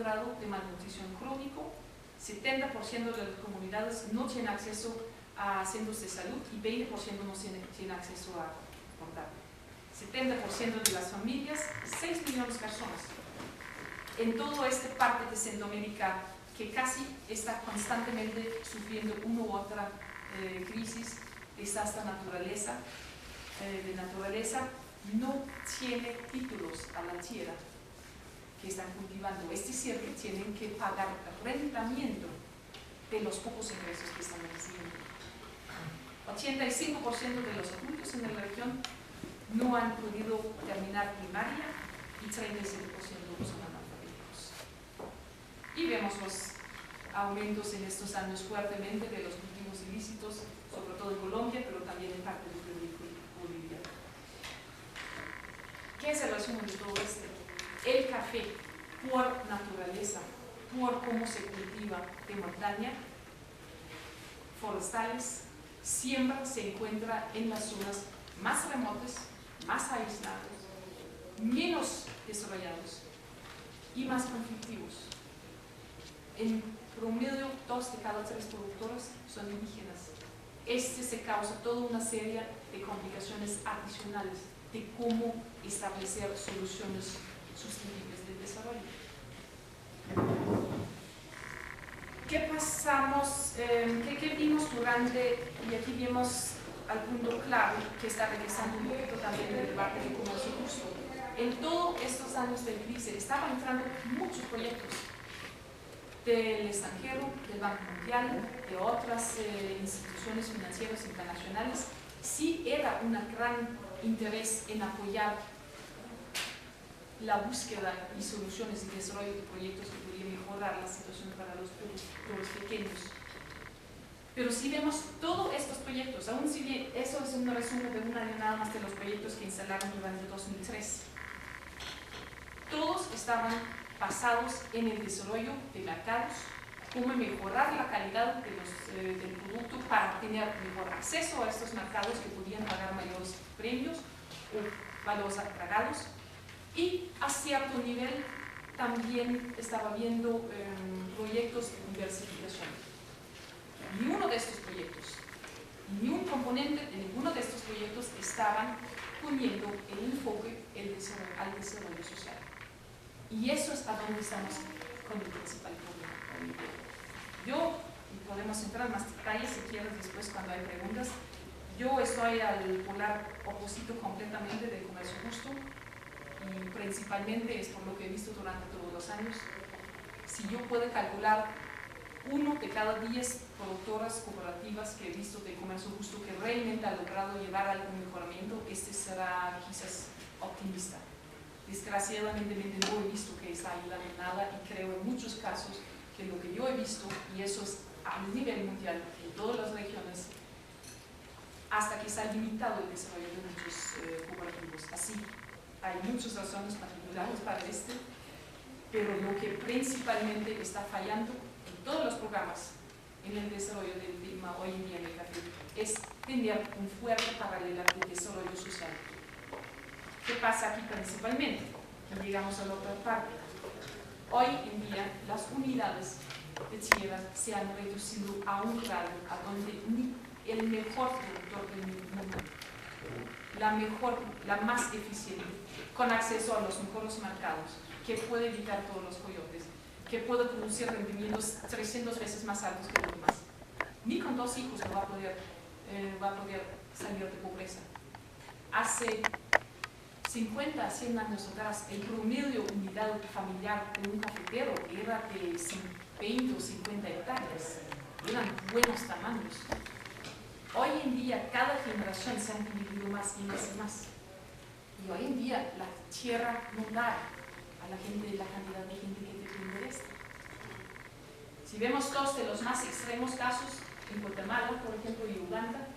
grado de malnutrición crónico, 70% de las comunidades no tienen acceso a centros de salud y 20% no tienen acceso a potable. 70% de las familias, 6 millones de personas. En toda esta parte de Centroamérica que casi está constantemente sufriendo una u otra crisis, desastre de naturaleza, no tiene títulos a la tierra que están cultivando. Es decir, que tienen que pagar rentamiento de los pocos ingresos que están recibiendo. 85% de los adultos en la región no han podido terminar primaria y 37% son analfabetos. Y vemos los aumentos en estos años fuertemente de los cultivos ilícitos, sobre todo en Colombia, pero también en parte de Bolivia. ¿Qué es el resumen de todo esto? El café, por naturaleza, por cómo se cultiva de montaña, forestales, siempre se encuentra en las zonas más remotas, más aislados, menos desarrollados y más conflictivos. En promedio, 2 de cada 3 productores son indígenas. Se causa toda una serie de complicaciones adicionales de cómo establecer soluciones sostenibles de desarrollo. ¿Qué vimos durante, y aquí vemos al punto clave que está regresando un poquito también del debate de comercio justo? En todos estos años de crisis estaban entrando muchos proyectos del extranjero, del Banco Mundial, de otras instituciones financieras internacionales. Sí era un gran interés en apoyar la búsqueda y soluciones y desarrollo de proyectos que podrían mejorar la situación para los productores pequeños. Pero si vemos todos estos proyectos, aún si bien eso es un resumen de un año nada más de los proyectos que instalaron durante 2003, todos estaban basados en el desarrollo de mercados, cómo mejorar la calidad del producto para tener mejor acceso a estos mercados que podían pagar mayores premios o valores agregados, y a cierto nivel también estaba viendo proyectos de diversificación. Ni uno de estos proyectos, ni un componente de ninguno de estos proyectos estaban poniendo el enfoque al desarrollo social. Y eso es a donde estamos con el principal problema. Y podemos entrar en más detalles si quieres después cuando hay preguntas, yo estoy al polar opuesto completamente del comercio justo, y principalmente es por lo que he visto durante todos los años. Si yo puedo calcular 1 de cada 10 productoras cooperativas que he visto de comercio justo que realmente ha logrado llevar algún mejoramiento, será quizás optimista. Desgraciadamente no he visto que está ayudando en nada, y creo en muchos casos que lo que yo he visto, y eso es a nivel mundial en todas las regiones, hasta que se ha limitado el desarrollo de muchos cooperativos. Así, hay muchas razones particulares para pero lo que principalmente está fallando en todos los programas en el desarrollo del tema hoy en día en el café es tener un fuerte paralelo de desarrollo social. ¿Qué pasa aquí principalmente? Y llegamos a la otra parte. Hoy en día las unidades de tierra se han reducido a un grado a donde ni el mejor productor del mundo, la más eficiente, con acceso a los mejores mercados, que puede evitar todos los coyotes, que puede producir rendimientos 300 veces más altos que los demás. Ni con 2 hijos no va a poder salir de pobreza. Hace 50 a 100 años atrás, el promedio unidad familiar de un cafetero era de 20 o 50 hectáreas. Eran buenos tamaños. Hoy en día, cada generación se han dividido más y más y más. Y hoy en día, la tierra no da a la cantidad de gente que depende de esto. Si vemos 2 de los más extremos casos, en Guatemala, por ejemplo, y Uganda,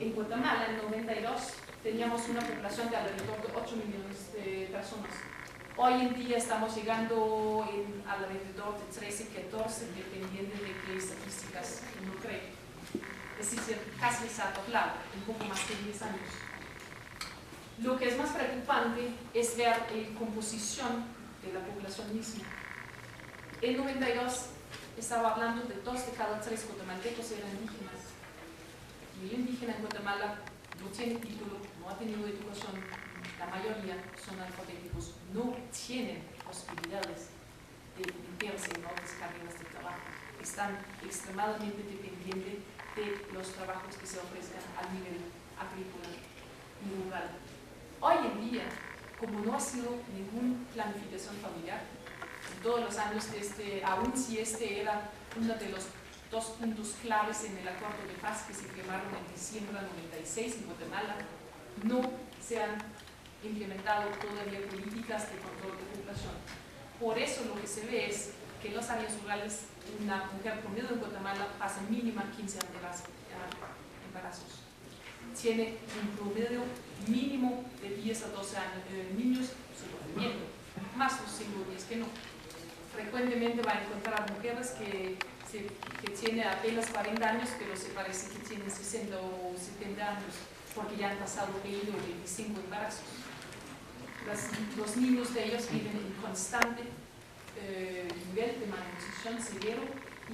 en Guatemala, en 92, teníamos una población de alrededor de 8 millones de personas. Hoy en día estamos llegando alrededor de 13, 14, dependiendo de qué estadísticas uno cree. Es decir, casi se ha doblado, un poco más de 10 años. Lo que es más preocupante es ver la composición de la población misma. En 92 estaba hablando de 2 de cada 3 guatemaltecos eran indígenas. Y el indígena en Guatemala no tiene título, no ha tenido educación, la mayoría son alfabéticos, no tienen posibilidades de meterse en otras carreras de trabajo. Están extremadamente dependientes de los trabajos que se ofrezcan a nivel agrícola y rural. Hoy en día, como no ha sido ninguna planificación familiar, en todos los años, aun si era uno de los 2 puntos claves en el acuerdo de paz que se firmaron en diciembre de 96 en Guatemala, no se han implementado todavía políticas de control de población. Por eso lo que se ve es que en las áreas rurales una mujer promedio en Guatemala pasa mínima 15 embarazos. Tiene un promedio mínimo de 10 a 12 años de niños sufriendo, más los 5 días que no. Frecuentemente va a encontrar mujeres que tienen apenas 40 años, pero se parece que tienen 60 o 70 años, porque ya han pasado 20 o 25 embarazos. Los niños de ellos viven en constante nivel de malnutrición severo,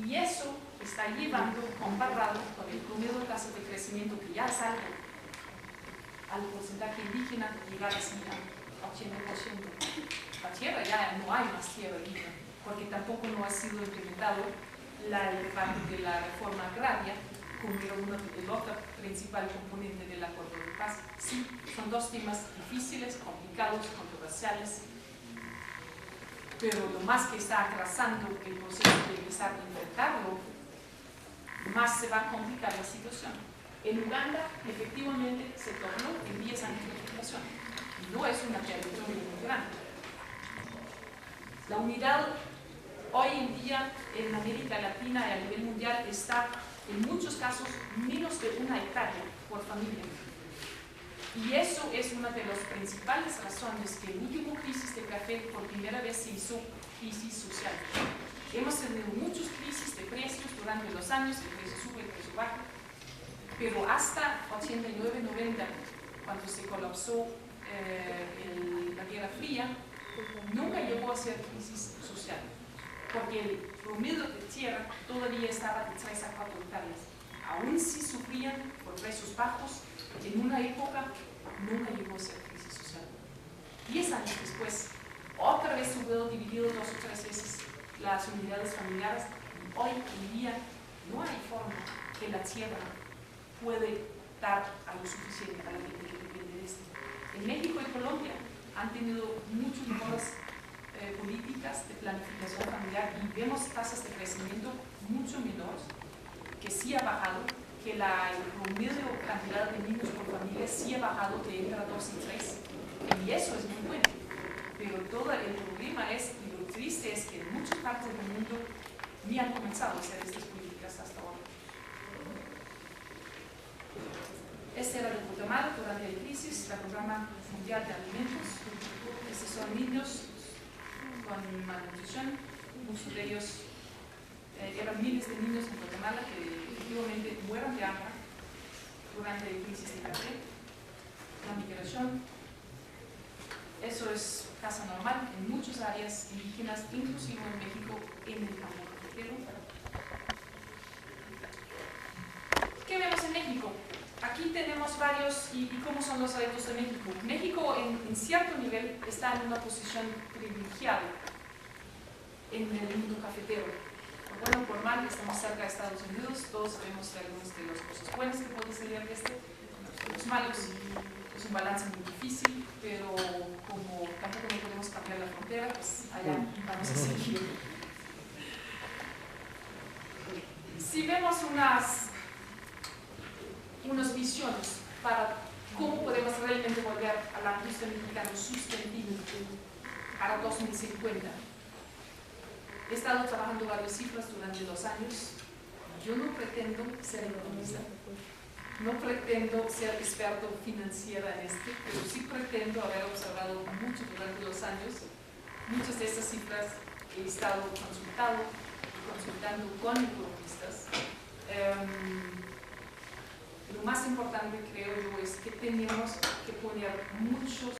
y eso está llevando, comparado con el promedio de tasa de crecimiento que ya es alto, al porcentaje indígena llegar a 80%. La tierra ya no hay más tierra indígena, porque tampoco no ha sido implementado el debate de la reforma agraria, como era el otro principal componente del acuerdo de paz. Sí, son 2 temas difíciles, complicados, controversiales, pero lo más que está atrasando el proceso de empezar a enfrentarlo, más se va a complicar la situación. En Uganda, efectivamente, se tornó en 10 años de población. No es una territorio muy grande. La unidad hoy en día en América Latina y a nivel mundial está en muchos casos menos de 1 hectárea por familia. Y eso es una de las principales razones que el último crisis de café por primera vez se hizo crisis social. Hemos tenido muchas crisis de precios durante los años, el precio sube, el precio baja, pero hasta 89-90, cuando se colapsó la Guerra Fría, nunca llegó a ser crisis social, porque el promedio de tierra todavía estaba de 3 a 4 hectáreas. Aún si sufrían por precios bajos, en una época nunca llegó a ser crisis social. 10 años después, otra vez se hubo dividido 2 o 3 veces las unidades familiares. Hoy en día no hay forma que la tierra puede dar algo suficiente para la gente que depende de esto. En México y Colombia han tenido muchas mejores políticas de planificación familiar y vemos tasas de crecimiento mucho menores, que sí ha bajado, que el promedio cantidad de niños por familia sí ha bajado de entre 2 y 3, y eso es muy bueno. Pero todo el problema es, y lo triste es que en muchas partes del mundo ni han comenzado a hacer estas políticas hasta ahora. Este era de Guatemala durante la crisis, el Programa Mundial de Alimentos. Estos son niños con malnutrición, muchos de ellos eran miles de niños en Guatemala que efectivamente mueren de hambre durante la crisis de café. La migración, eso es casa normal en muchas áreas indígenas, inclusive en México, en el campo cafetero. ¿Qué vemos en México? Aquí tenemos varios, y cómo son los retos de México. México en cierto nivel está en una posición privilegiada en el mundo cafetero. Por bueno o por mal, estamos cerca de Estados Unidos, todos sabemos de algunas de las cosas buenas que puede salir de los malos. Es un balance muy difícil, pero como tampoco no podemos cambiar la frontera, pues allá vamos a seguir. Si vemos unas visiones para cómo podemos realmente volver a la industria mexicana sustentable para 2050. He estado trabajando varias cifras durante 2 años. Yo no pretendo ser economista, no pretendo ser experto financiera en pero sí pretendo haber observado mucho durante 2 años. Muchas de esas cifras he estado consultando con economistas. Lo más importante, creo yo, es que tenemos que poner muchos